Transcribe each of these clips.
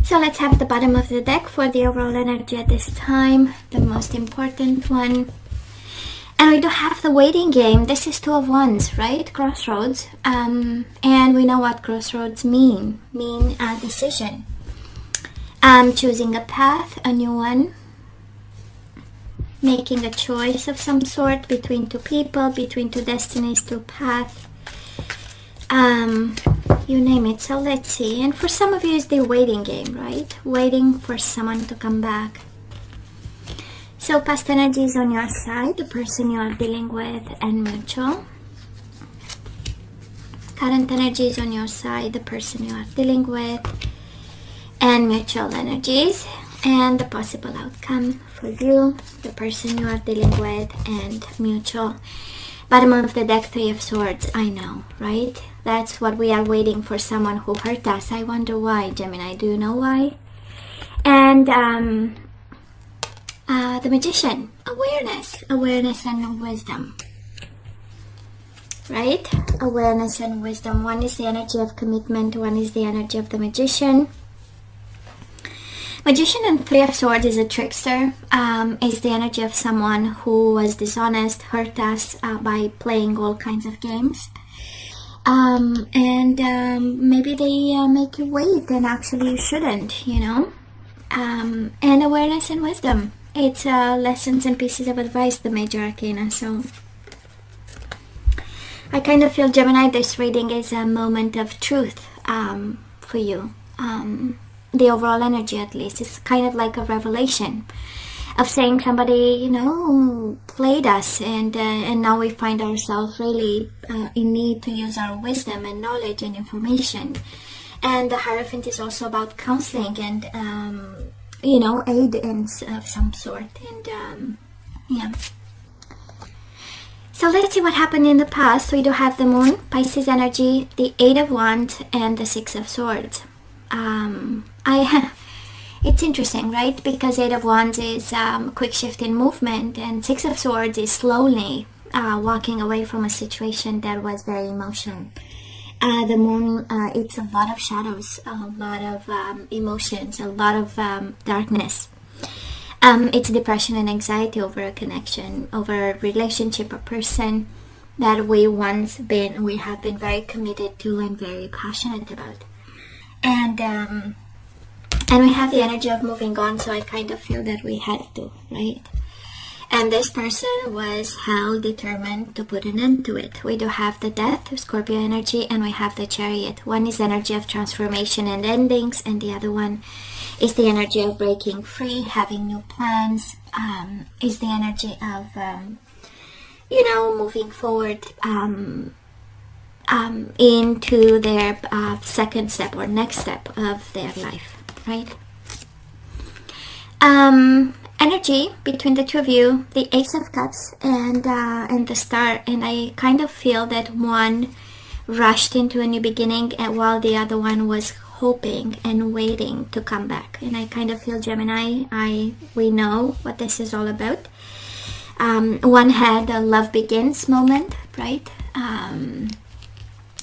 So let's have the bottom of the deck for the overall energy at this time, the most important one. And we do have the waiting game. This is Two of Wands, right? Crossroads. And we know what crossroads mean a decision. Choosing a path, a new one. Making a choice of some sort between two people, between two destinies, two paths. You name it. So let's see. And for some of you, it's the waiting game, right? Waiting for someone to come back. So past energy is on your side, the person you are dealing with, and mutual. Current energy is on your side, the person you are dealing with, and mutual energies. And the possible outcome for you, the person you are dealing with, and mutual. Bottom of the deck, Three of Swords. I know, right? That's what we are waiting for, someone who hurt us. I wonder why, Gemini. Do you know why? And the Magician. Awareness and wisdom. Right? Awareness and wisdom. One is the energy of commitment. One is the energy of the Magician. Magician and Three of Swords is a trickster, is the energy of someone who was dishonest, hurt us by playing all kinds of games. Maybe they make you wait and actually you shouldn't, you know. And awareness and wisdom. It's lessons and pieces of advice, the major arcana. So I kind of feel, Gemini, this reading is a moment of truth for you. The overall energy, at least, is kind of like a revelation of saying somebody, you know, played us, and now we find ourselves really in need to use our wisdom and knowledge and information. And the Hierophant is also about counseling and you know, aid of some sort. And yeah. So let's see what happened in the past. We do have the Moon, Pisces energy, the Eight of Wands, and the Six of Swords. It's interesting, right? Because Eight of Wands is quick shift in movement, and Six of Swords is slowly walking away from a situation that was very emotional. The Moon, it's a lot of shadows, a lot of emotions, a lot of darkness. It's depression and anxiety over a connection, over a relationship or person that we have been very committed to and very passionate about. And we have the energy of moving on, so I kind of feel that we had to, right? And this person was determined to put an end to it. We do have the Death, Scorpio energy, and we have the Chariot. One is energy of transformation and endings, and the other one is the energy of breaking free, having new plans, is the energy of, you know, moving forward into their second step or next step of their life, right? Energy between the two of you, the Ace of Cups and the Star, and I kind of feel that one rushed into a new beginning while the other one was hoping and waiting to come back. And I kind of feel, Gemini, we know what this is all about. One had a love begins moment, right?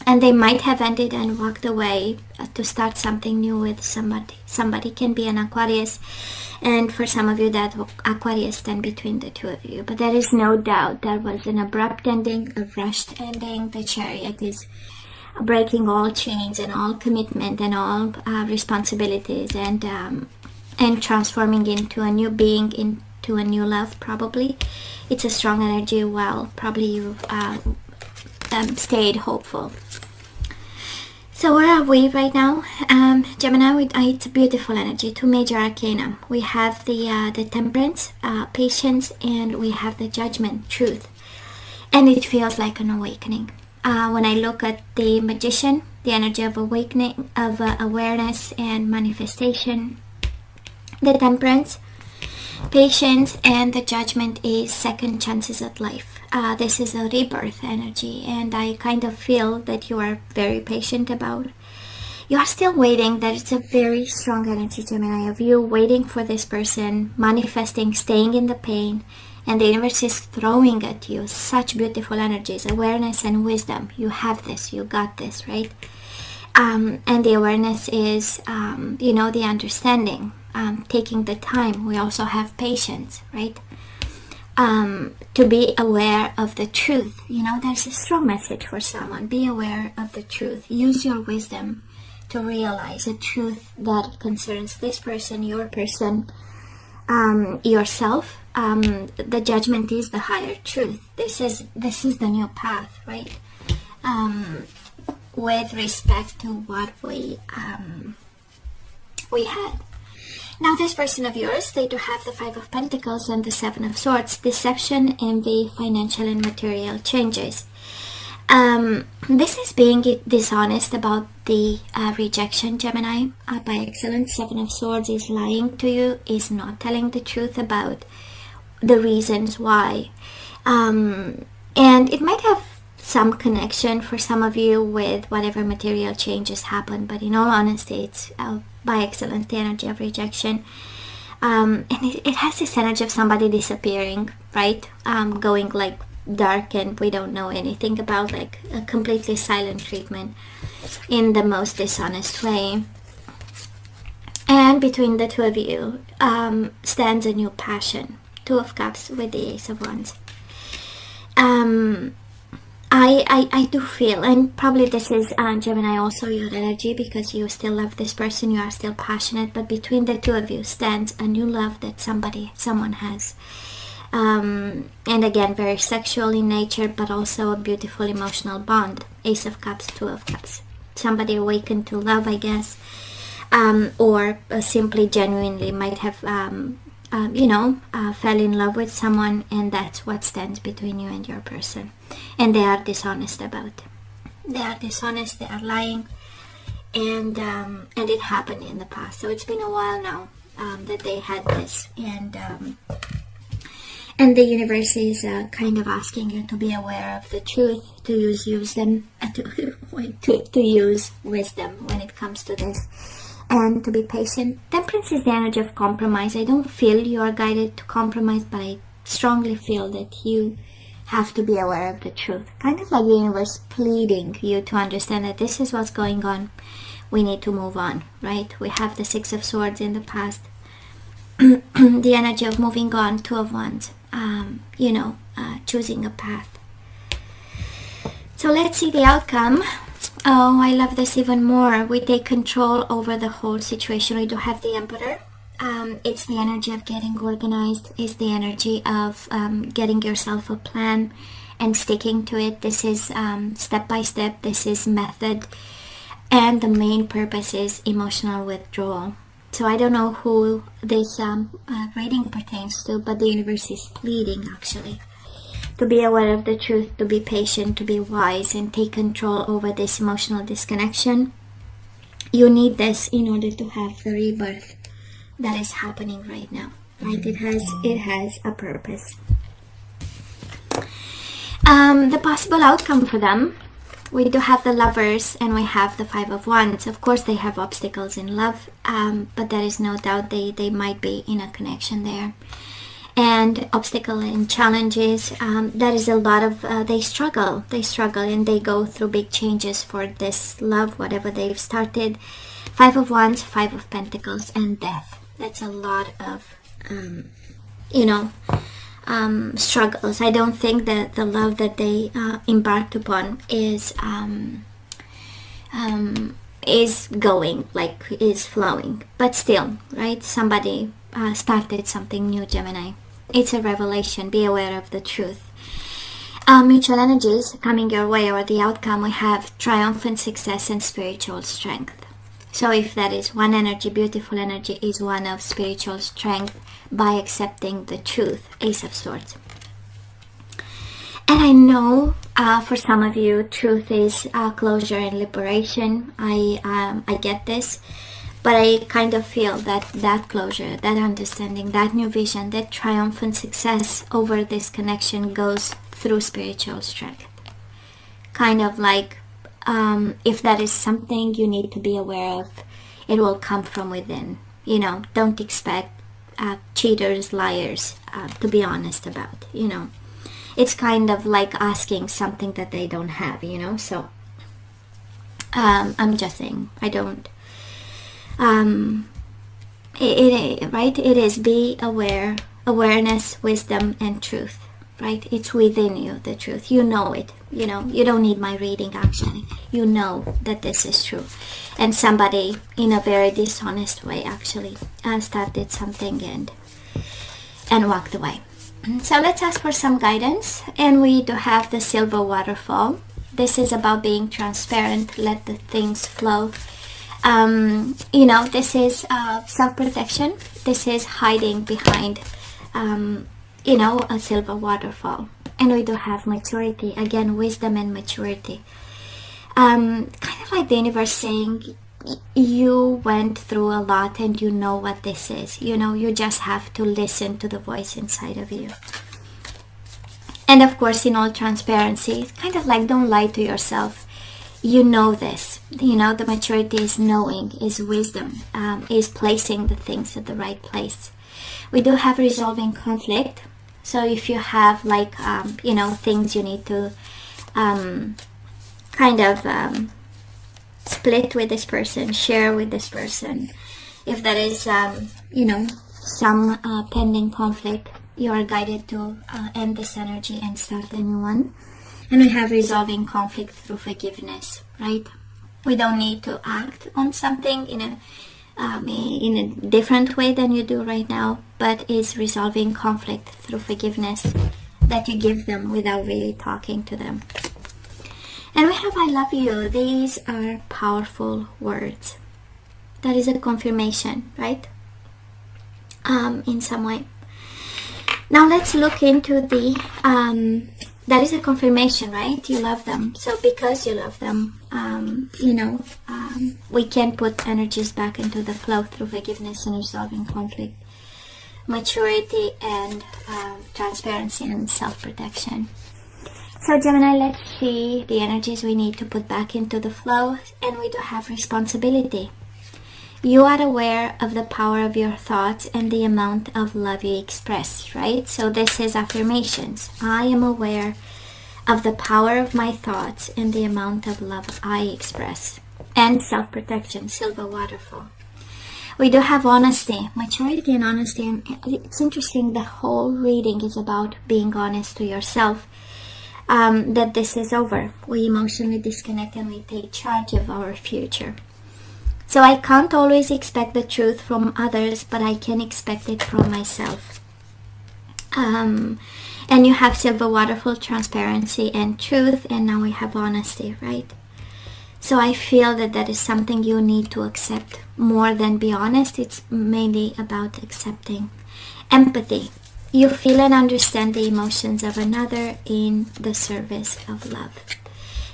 And they might have ended and walked away to start something new with somebody. Somebody can be an Aquarius, and for some of you that Aquarius stand between the two of you. But there is no doubt there was an abrupt ending, a rushed ending. The Chariot is breaking all chains and all commitment and all responsibilities, and transforming into a new being, into a new love. Probably it's a strong energy. Well, probably you stayed hopeful. So where are we right now? Gemini, it's a beautiful energy. Two major arcana. We have the Temperance, patience, and we have the Judgment, truth. And it feels like an awakening. When I look at the Magician, the energy of awakening, of awareness and manifestation. The Temperance, patience, and the Judgment is second chances at life. This is a rebirth energy, and I kind of feel that you are very patient about. You are still waiting. That it's a very strong energy, Gemini, of you waiting for this person, manifesting, staying in the pain, and the universe is throwing at you such beautiful energies, awareness and wisdom. You have this, you got this, right? And the awareness is, the understanding, taking the time. We also have patience, right? To be aware of the truth. There's a strong message for someone. Be aware of the truth. Use your wisdom to realize a truth that concerns this person, your person, yourself. The judgment is the higher truth. This is the new path, right? With respect to what we had. Now, this person of yours, they do have the Five of Pentacles and the Seven of Swords. Deception, envy, financial and material changes. This is being dishonest about the rejection, Gemini. By excellence, Seven of Swords is lying to you, is not telling the truth about the reasons why. And it might have some connection for some of you with whatever material changes happen, but in all honesty, it's by excellence the energy of rejection. And it has this energy of somebody disappearing, right? Going like dark, and we don't know anything about, like a completely silent treatment in the most dishonest way. And between the two of you stands a new passion. Two of Cups with the Ace of Wands. I do feel, and probably this is Gemini also your energy, because you still love this person, you are still passionate, but between the two of you stands a new love that someone has. And again, very sexual in nature, but also a beautiful emotional bond. Ace of Cups, Two of Cups. Somebody awakened to love, I guess, or simply genuinely might have fell in love with someone, and that's what stands between you and your person. And they are dishonest about it. They are dishonest, they are lying, and it happened in the past. So it's been a while now that they had this, and the universe is kind of asking you to be aware of the truth, to use wisdom when it comes to this. And to be patient. Temperance is the energy of compromise. I don't feel you are guided to compromise, but I strongly feel that you have to be aware of the truth. Kind of like the universe pleading you to understand that this is what's going on. We need to move on, right? We have the Six of Swords in the past. The energy of moving on, Two of Wands. Choosing a path. So let's see the outcome. Oh, I love this even more. We take control over the whole situation. We do have the Emperor. It's the energy of getting organized. It's the energy of getting yourself a plan and sticking to it. This is step by step. This is method. And the main purpose is emotional withdrawal. So I don't know who this reading pertains to, but the universe is pleading, actually, to be aware of the truth, to be patient, to be wise, and take control over this emotional disconnection. You need this in order to have the rebirth that is happening right now, right? It has a purpose. The possible outcome for them, we do have the Lovers and we have the Five of Wands. Of course, they have obstacles in love, but there is no doubt they might be in a connection there. And obstacle and challenges, there is a lot of they struggle and they go through big changes for this love, whatever they've started. Five of Wands, Five of Pentacles, and death. That's a lot of struggles. I don't think that the love that they embarked upon is flowing, but still, right? Somebody started something new, Gemini. It's a revelation. Be aware of the truth. Mutual energies coming your way, or the outcome, we have triumphant success and spiritual strength. So if that is one energy, beautiful energy is one of spiritual strength by accepting the truth. Ace of Swords. And I know for some of you, truth is closure and liberation. I get this. But I kind of feel that closure, that understanding, that new vision, that triumphant success over this connection goes through spiritual strength. Kind of like, if that is something you need to be aware of, it will come from within. Don't expect cheaters, liars to be honest about, It's kind of like asking something that they don't have, So I'm just saying, I don't. Right? It is be aware, awareness, wisdom, and truth. Right? It's within you, the truth. You know it. You know, you don't need my reading actually. You know that this is true. And somebody in a very dishonest way actually started something and walked away. So let's ask for some guidance. And we do have the silver waterfall. This is about being transparent, let the things flow. You know, this is self-protection. This is hiding behind, you know, a silver waterfall. And we do have maturity. Again, wisdom and maturity. Kind of like the universe saying, you went through a lot and you know what this is. You know, you just have to listen to the voice inside of you. And of course, in all transparency, it's kind of like, don't lie to yourself. You know this. You know, the maturity is knowing, is wisdom, is placing the things at the right place. We do have resolving conflict. So if you have like, you know, things you need to kind of split with this person, share with this person. If there is, you know, some pending conflict, you are guided to end this energy and start a new one. And we have resolving conflict through forgiveness, right? We don't need to act on something in a different way than you do right now, but is resolving conflict through forgiveness that you give them without really talking to them. And we have I love you. These are powerful words. That is a confirmation, right? In some way. Now let's look into the, that is a confirmation, right? You love them. So because you love them, you know, we can put energies back into the flow through forgiveness and resolving conflict, maturity, and transparency and self-protection. So Gemini, let's see the energies we need to put back into the flow. And we do have responsibility. You are aware of the power of your thoughts and the amount of love you express, right? So this is affirmations. I am aware of the power of my thoughts and the amount of love I express. And self-protection, silver waterfall. We do have honesty, maturity and honesty. And it's interesting, the whole reading is about being honest to yourself. That this is over. We emotionally disconnect and we take charge of our future. So I can't always expect the truth from others, but I can expect it from myself. And you have silver waterfall, transparency and truth, and now we have honesty, right? So I feel that that is something you need to accept more than be honest. It's mainly about accepting. Empathy. You feel and understand the emotions of another in the service of love.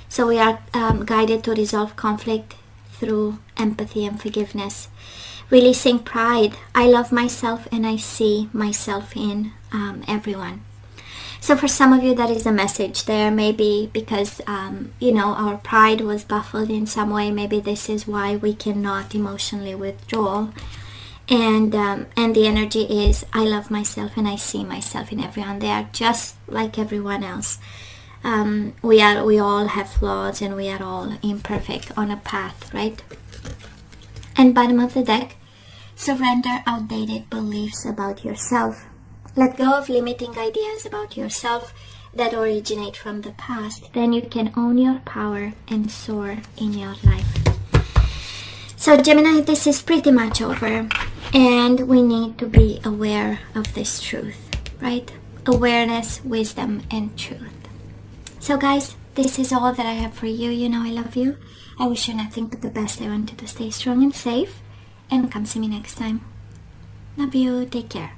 So we are guided to resolve conflict through empathy and forgiveness. Releasing pride. I love myself and I see myself in everyone. So for some of you, that is a message there. Maybe because, you know, our pride was baffled in some way. Maybe this is why we cannot emotionally withdraw. And the energy is, I love myself and I see myself in everyone. They are just like everyone else. We all have flaws and we are all imperfect on a path, right? And bottom of the deck, surrender outdated beliefs about yourself. Let go of limiting ideas about yourself that originate from the past. Then you can own your power and soar in your life. So Gemini, this is pretty much over. And we need to be aware of this truth, right? Awareness, wisdom, and truth. So guys, this is all that I have for you. You know I love you. I wish you nothing but the best. I want you to stay strong and safe. And come see me next time. Love you. Take care.